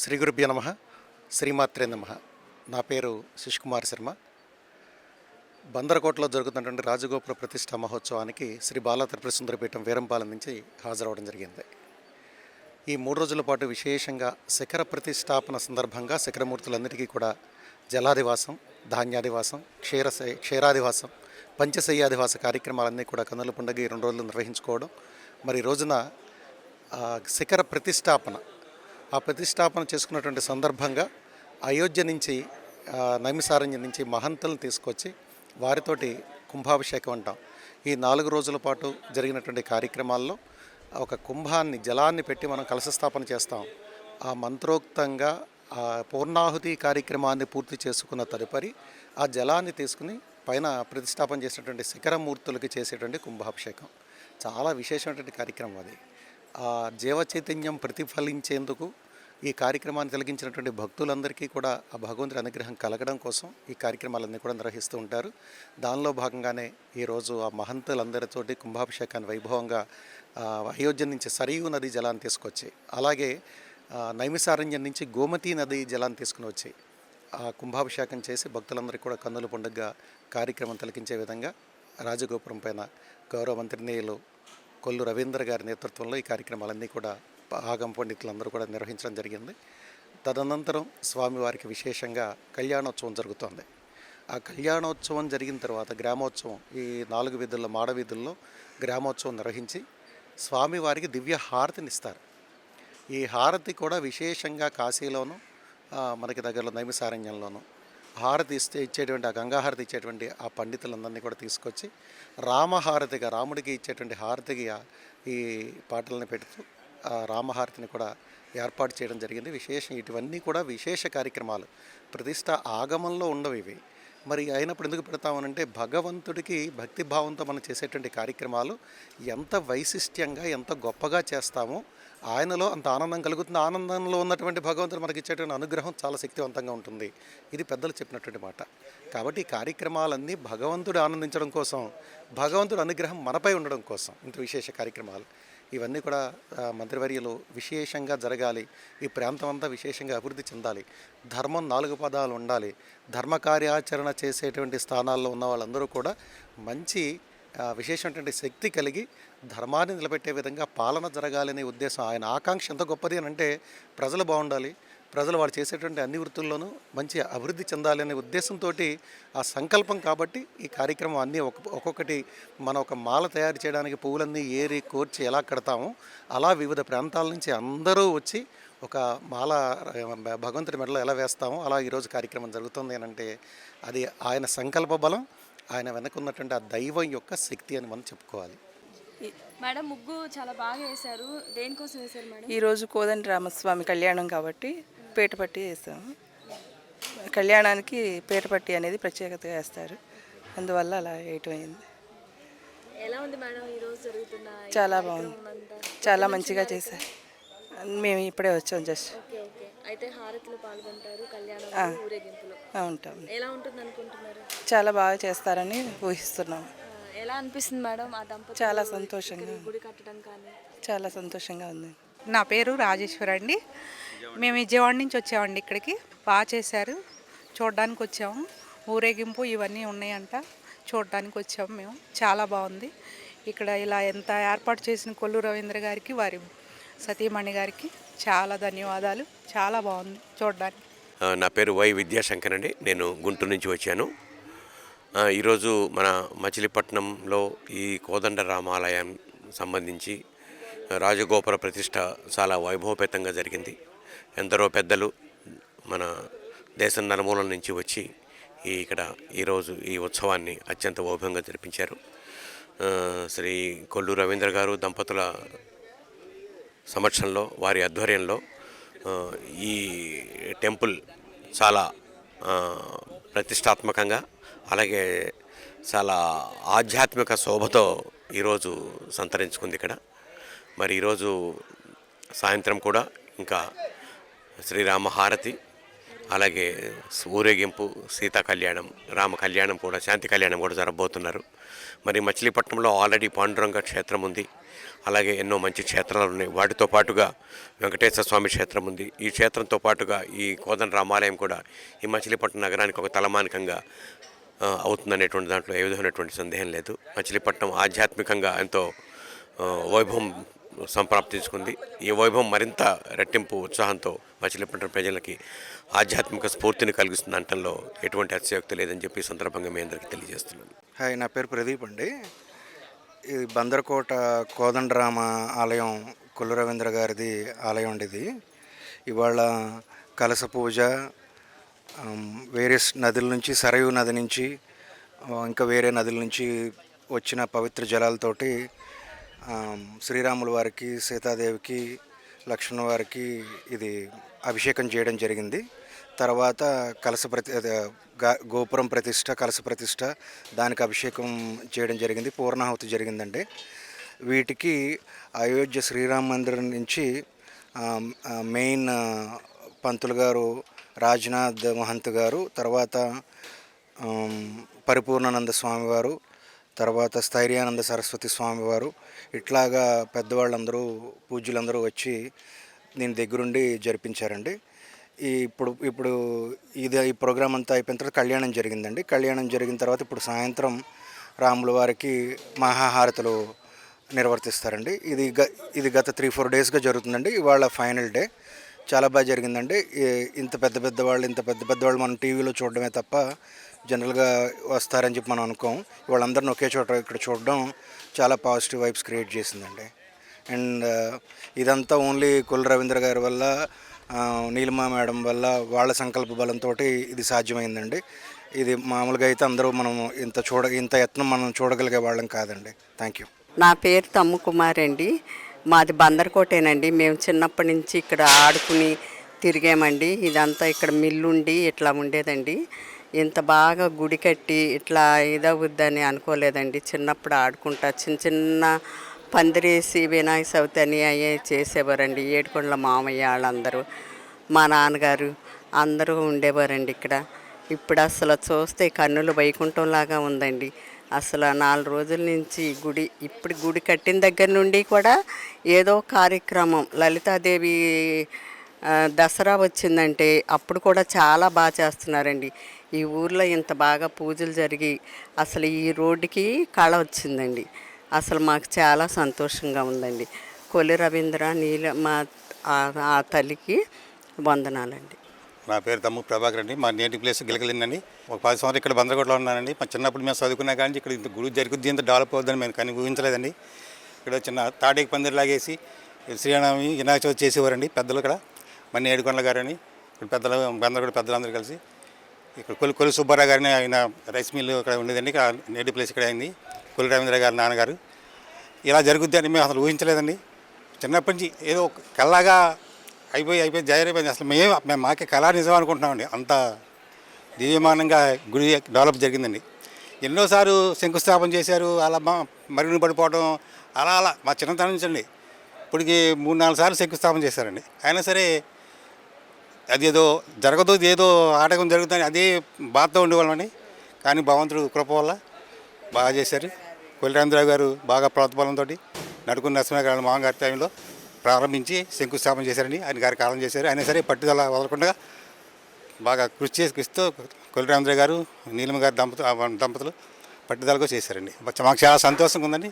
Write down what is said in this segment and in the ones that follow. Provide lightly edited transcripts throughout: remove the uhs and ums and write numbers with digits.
శ్రీ గురుభ్యో నమః. శ్రీమాత్రే నమః. నా పేరు శిష్కుమార్ శర్మ. బందరకోటలో జరుగుతున్నటువంటి రాజగోపుర ప్రతిష్ఠా మహోత్సవానికి శ్రీ బాలా త్రిపుర సుందరి పీఠం వీరంపాలెం నుంచి హాజరవడం జరిగింది. ఈ 3 రోజుల పాటు విశేషంగా శిఖర ప్రతిష్టాపన సందర్భంగా శిఖరమూర్తులందరికీ కూడా జలాదివాసం, ధాన్యాదివాసం, క్షీరాదివాసం, పంచశయ్యాదివాస కార్యక్రమాలన్నీ కూడా కన్నుల పండుగ ఈ 2 రోజులు నిర్వహించుకోవడం. మరి ఈ రోజున శిఖర ప్రతిష్టాపన ప్రతిష్టాపన చేసుకున్నటువంటి సందర్భంగా అయోధ్య నుంచి నైమిసారణ్యం నుంచి మహంతులను తీసుకొచ్చి వారితోటి కుంభాభిషేకం అంటాం. ఈ 4 రోజుల పాటు జరిగినటువంటి కార్యక్రమాల్లో ఒక కుంభాన్ని జలాన్ని పెట్టి మనం కలశ స్థాపన చేస్తాం. ఆ మంత్రోక్తంగా పూర్ణాహుతి కార్యక్రమాన్ని పూర్తి చేసుకున్న తదుపరి ఆ జలాన్ని తీసుకుని పైన ప్రతిష్టాపన చేసినటువంటి శిఖరమూర్తులకి చేసేటువంటి కుంభాభిషేకం చాలా విశేషమైనటువంటి కార్యక్రమం. అది ఆ జీవ చైతన్యం ప్రతిఫలించేందుకు ఈ కార్యక్రమాన్ని కలిగించినటువంటి భక్తులందరికీ కూడా ఆ భగవంతుడి అనుగ్రహం కలగడం కోసం ఈ కార్యక్రమాలన్నీ కూడా నిర్వహిస్తూ ఉంటారు. దానిలో భాగంగానే ఈరోజు ఆ మహంతులందరితోటి కుంభాభిషేకాన్ని వైభవంగా అయోధ్య నుంచి సరియు నది జలాన్ని తీసుకొచ్చి, అలాగే నైమిసారణ్యం నుంచి గోమతీ నది జలాన్ని తీసుకుని వచ్చి ఆ కుంభాభిషేకం చేసి భక్తులందరికీ కూడా కన్నుల పండుగగా కార్యక్రమం తిలకించే విధంగా రాజగోపురం పైన గౌరవ మంత్రినీయులు కొల్లు రవీంద్ర గారి నేతృత్వంలో ఈ కార్యక్రమాలన్నీ కూడా ఆగమ పండితులందరూ కూడా నిర్వహించడం జరిగింది. తదనంతరం స్వామివారికి విశేషంగా కళ్యాణోత్సవం జరుగుతోంది. ఆ కళ్యాణోత్సవం జరిగిన తర్వాత గ్రామోత్సవం, ఈ 4 వీధుల్లో మాడవీధుల్లో గ్రామోత్సవం నిర్వహించి స్వామివారికి దివ్య హారతిని ఇస్తారు. ఈ హారతి కూడా విశేషంగా కాశీలోను మనకి దగ్గరలో నైమిసారణ్యంలోను హారతి ఇచ్చేటువంటి ఆ గంగాహారతి ఇచ్చేటువంటి ఆ పండితులందరినీ కూడా తీసుకొచ్చి రామహారతిగా, రాముడికి ఇచ్చేటువంటి హారతిగా ఈ పాటలను పెడుతూ రామహారతిని కూడా ఏర్పాటు చేయడం జరిగింది. ఇటువన్నీ కూడా విశేష కార్యక్రమాలు, ప్రతిష్ట ఆగమంలో ఉండవు ఇవి. మరి అయినప్పుడు ఎందుకు పెడతామనంటే భగవంతుడికి భక్తిభావంతో మనం చేసేటువంటి కార్యక్రమాలు ఎంత వైశిష్ట్యంగా, ఎంత గొప్పగా చేస్తామో ఆయనలో అంత ఆనందం కలుగుతుంది. ఆనందంలో ఉన్నటువంటి భగవంతుడు మనకి ఇచ్చేటువంటి అనుగ్రహం చాలా శక్తివంతంగా ఉంటుంది. ఇది పెద్దలు చెప్పినటువంటి మాట. కాబట్టి ఈ కార్యక్రమాలన్నీ భగవంతుడు ఆనందించడం కోసం, భగవంతుడు అనుగ్రహం మనపై ఉండడం కోసం ఇంత విశేష కార్యక్రమాలు ఇవన్నీ కూడా మంత్రివర్యులు విశేషంగా జరగాలి. ఈ ప్రాంతం అంతా విశేషంగా అభివృద్ధి చెందాలి. ధర్మం 4 పదాలు ఉండాలి. ధర్మ కార్యాచరణ చేసేటువంటి స్థానాల్లో ఉన్న వాళ్ళందరూ కూడా మంచి విశేషమైనటువంటి శక్తి కలిగి ధర్మాన్ని నిలబెట్టే విధంగా పాలన జరగాలనే ఉద్దేశం. ఆయన ఆకాంక్ష ఎంత గొప్పది అని అంటే ప్రజలు బాగుండాలి, ప్రజలు వారు చేసేటువంటి అన్ని వృత్తుల్లోనూ మంచి అభివృద్ధి చెందాలి అనే ఉద్దేశంతో ఆ సంకల్పం. కాబట్టి ఈ కార్యక్రమం అన్నీ ఒక్కొక్కటి మనం ఒక మాల తయారు చేయడానికి పువ్వులన్నీ ఏరి కోర్చి ఎలా కడతామో అలా వివిధ ప్రాంతాల నుంచి అందరూ వచ్చి ఒక మాల భగవంతుడి మెడలో ఎలా వేస్తామో అలా ఈరోజు కార్యక్రమం జరుగుతుంది అని అంటే అది ఆయన సంకల్ప బలం, ఆయన వెనకున్నటువంటి ఆ దైవం యొక్క శక్తి అని మనం చెప్పుకోవాలి. మేడం, ముగ్గు చాలా బాగా వేశారు. దేనికోసం వేశారు మేడం? ఈరోజు కోదండ రామస్వామి కళ్యాణం కాబట్టి పీటపట్టి వేస్తాము. కళ్యాణానికి పీటపట్టి అనేది ప్రత్యేకతగా వేస్తారు, అందువల్ల అలా వేయటం అయింది. ఎలా ఉంది మేడం ఈరోజు జరుగుతున్న? చాలా బాగుంది, చాలా మంచిగా చేశారు. మేము ఇప్పుడే వచ్చాం జస్ట్. Okay okay. అయితే హారతిలో పాల్గొంటారు, కళ్యాణం ఊరేగింపులో ఉంటాం. ఎలా ఉంటుంది అనుకుంటున్నారు? చాలా బాగా చేస్తారని ఊహిస్తున్నాం. ఎలా అనిపిస్తుంది మేడం ఆ దంపతులు? చాలా సంతోషంగా, గుడి కట్టడం కానీ చాలా సంతోషంగా ఉంది. నా పేరు రాజేశ్వరి అండి. మేము విజయవాడ నుంచి వచ్చామండి. ఇక్కడికి బాగా చేశారు, చూడడానికి వచ్చాము. ఊరేగింపు ఇవన్నీ ఉన్నాయంట, చూడడానికి వచ్చాము మేము. చాలా బాగుంది ఇక్కడ. ఇలా ఎంత ఏర్పాటు చేసిన కొల్లు రవీంద్ర గారికి, వారి సతీమణి గారికి చాలా ధన్యవాదాలు. చాలా బాగుంది చూడడానికి. నా పేరు వై విద్యాశంకర్ అండి. నేను గుంటూరు నుంచి వచ్చాను. ఈరోజు మన మచిలీపట్నంలో ఈ కోదండ రామాలయం సంబంధించి రాజగోపుర ప్రతిష్ట చాలా వైభవపేతంగా జరిగింది. ఎందరో పెద్దలు మన దేశం నలుమూలల నుంచి వచ్చి ఇక్కడ ఈరోజు ఈ ఉత్సవాన్ని అత్యంత వైభవంగా జరిపించారు. శ్రీ కొల్లు రవీంద్ర గారు దంపతుల సమక్షంలో, వారి ఆధ్వర్యంలో ఈ టెంపుల్ చాలా ప్రతిష్టాత్మకంగా, అలాగే చాలా ఆధ్యాత్మిక శోభతో ఈరోజు సంతరించుకుంది ఇక్కడ. మరి ఈరోజు సాయంత్రం కూడా ఇంకా శ్రీరామ హారతి, అలాగే ఊరేగింపు, సీతా కళ్యాణం, రామ కళ్యాణం కూడా, శాంతి కళ్యాణం కూడా జరగబోతున్నారు. మరి మచిలీపట్నంలో ఆల్రెడీ పాండురంగ క్షేత్రం ఉంది. అలాగే ఎన్నో మంచి క్షేత్రాలు ఉన్నాయి. వాటితో పాటుగా వెంకటేశ్వర స్వామి క్షేత్రం ఉంది. ఈ క్షేత్రంతో పాటుగా ఈ కోదండ రామాలయం కూడా ఈ మచిలీపట్నం నగరానికి ఒక తలమానికంగా అవుతుందనేటువంటి దాంట్లో ఏ విధమైనటువంటి సందేహం లేదు. మచిలీపట్నం ఆధ్యాత్మికంగా ఎంతో వైభవం సంప్రాప్తించుకుంది. ఈ వైభవం మరింత రెట్టింపు ఉత్సాహంతో మచిలీపట్నం ప్రజలకి ఆధ్యాత్మిక స్ఫూర్తిని కలిగిస్తుంది అనటంలో ఎటువంటి అతిశయోక్తి లేదని చెప్పి ఈ సందర్భంగా మీ అందరికీ తెలియజేస్తున్నాను. హాయ్, నా పేరు ప్రదీప్ అండి. ఇది బందరకోట కోదండరామ ఆలయం, కొల్లు రవీంద్ర గారిది ఆలయం అండి ఇది. ఇవాళ కలశ పూజ, వేరే నదుల నుంచి, సరయూ నది నుంచి, ఇంకా వేరే నదుల నుంచి వచ్చిన పవిత్ర జలాలతోటి శ్రీరాముల వారికి, సీతాదేవికి, లక్ష్మణ వారికి ఇది అభిషేకం చేయడం జరిగింది. తర్వాత గోపురం ప్రతిష్ట, కలశ ప్రతిష్ట, దానికి అభిషేకం చేయడం జరిగింది. పూర్ణాహుతి జరిగిందండి. వీటికి అయోధ్య శ్రీరామ మందిరం నుంచి మెయిన్ పంతులు గారు రాజ్నాథ్ మహంత్ గారు, తర్వాత పరిపూర్ణానంద స్వామివారు, తర్వాత స్థైర్యానంద సరస్వతి స్వామివారు, ఇట్లాగా పెద్దవాళ్ళందరూ, పూజ్యులందరూ వచ్చి దీని దగ్గరుండి జరిపించారండి. ఇప్పుడు ఈ ప్రోగ్రాం అంతా అయిపోయిన తర్వాత కళ్యాణం జరిగిందండి. కళ్యాణం జరిగిన తర్వాత ఇప్పుడు సాయంత్రం రాముల వారికి మహాహారతులు నిర్వర్తిస్తారండి. ఇది గత 3-4 డేస్గా జరుగుతుందండి. ఇవాళ ఫైనల్ డే. చాలా బాగా జరిగిందండి. ఇంత పెద్ద పెద్దవాళ్ళు మనం టీవీలో చూడడమే తప్ప జనరల్గా వస్తారని చెప్పి మనం అనుకోం. వాళ్ళందరిని ఒకే చోట ఇక్కడ చూడడం చాలా పాజిటివ్ వైబ్స్ క్రియేట్ చేసిందండి. అండ్ ఇదంతా ఓన్లీ కొల్లు రవీంద్ర గారి వల్ల, నీలిమా మేడం వల్ల, వాళ్ళ సంకల్ప బలంతో ఇది సాధ్యమైందండి. ఇది మామూలుగా అయితే అందరూ మనం ఇంత యత్నం మనం చూడగలిగే వాళ్ళం కాదండి. Thank you. నా పేరు తమ్ము కుమార్ అండి. మాది బందరకోటేనండి. మేము చిన్నప్పటి నుంచి ఇక్కడ ఆడుకుని తిరిగామండి. ఇదంతా ఇక్కడ మిల్లుండి ఇట్లా ఉండేదండి. ఇంత బాగా గుడి కట్టి ఇట్లా ఇదవుద్దని అనుకోలేదండి. చిన్నప్పుడు ఆడుకుంటా చిన్న పందిరేసి వినాయక చవితి అని అయ్యే చేసేవారండి. ఏడుకొండల మామయ్య వాళ్ళందరూ, మా నాన్నగారు అందరూ ఉండేవారండి ఇక్కడ. ఇప్పుడు అసలు చూస్తే కన్నులు వైకుంఠంలాగా ఉందండి. అసలు 4 రోజుల నుంచి గుడి కట్టిన దగ్గర నుండి కూడా ఏదో కార్యక్రమం, లలితాదేవి దసరా వచ్చిందంటే అప్పుడు కూడా చాలా బాగా చేస్తున్నారండి. ఈ ఊర్లో ఇంత బాగా పూజలు జరిగి అసలు ఈ రోడ్డుకి కళ వచ్చిందండి. అసలు మాకు చాలా సంతోషంగా ఉందండి. కొల్లి రవీంద్ర మా ఆ తల్లికి వందనాలండి. నా పేరు తమ్ము ప్రభాకర్ అండి. మా నేటివ్ ప్లేస్ గిలకలిందండి. ఒక 10 సంవత్సరాలు ఇక్కడ బందరకోటలో ఉన్నానండి. మా చిన్నప్పుడు మేము చదువుకున్నా కానీ ఇక్కడ ఇంత గుడి జరుగుద్ది, ఇంత డెవలప్ అవుతుందని మేము కానీ ఊహించలేదండి. ఇక్కడ చిన్న తాడేకి పందిరి లాగేసి శ్రీరామి వినాయక చవితి చేసేవారండి పెద్దలు. ఇక్కడ మన్ని ఏడుకొండల గారని ఇక్కడ పెద్దలు, బందరకోట పెద్దలందరూ కలిసి ఇక్కడ కొల్లి సుబ్బారావు గారిని, ఆయన రైస్ మిల్లు ఇక్కడ ఉండేదండి. ఇక్కడ నేటివ్ ప్లేస్ ఇక్కడ అయింది. కొల్లి రవీంద్ర గారి నాన్నగారు. ఇలా జరుగుద్ది అని మేము అసలు ఊహించలేదండి. చిన్నప్పటి నుంచి ఏదో కల్లాగా అయిపోయి జారిపోయింది. అసలు మేము మాకే కళా నిజం అనుకుంటున్నామండి. అంత దివ్యమానంగా గుడి డెవలప్ జరిగిందండి. ఎన్నోసార్లు శంకుస్థాపన చేశారు. అలా మరుగున పడిపోవడం అలా మా చిన్నతనం నుంచి అండి ఇప్పటికి 3-4 సార్లు శంకుస్థాపన చేశారండి. అయినా సరే అది ఏదో జరగదు, ఏదో ఆటకం జరుగుతుంది, అదే బాధతో ఉండేవాళ్ళమండి. కానీ భగవంతుడు కృప వల్ల బాగా చేశారు. కొల్లి రవీంద్రరావు గారు బాగా ప్రోత్సాహంతో నడుకున్న నరసింహగారి మామగారి టైంలో ప్రారంభించి శంకుస్థాపన చేశారండి. ఆయన గారి కాలం చేశారు. అయినా సరే పట్టుదల వదలకుండా బాగా కృషిస్తూ కొల్లి రవీంద్ర గారు, నీలిమ గారి దంపతులు పట్టుదలగా చేశారండి. మాకు చాలా సంతోషంగా ఉందండి.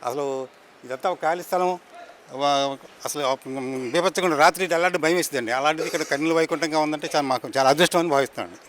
అసలు ఇదంతా ఒక ఖాళీ స్థలం. అసలు బీభత్సంగా రాత్రి అలాంటి భయం వేస్తుందండి. అలాంటిది ఇక్కడ కన్నుల వైకుంఠంగా ఉందంటే మాకు చాలా అదృష్టం అని భావిస్తున్నాను.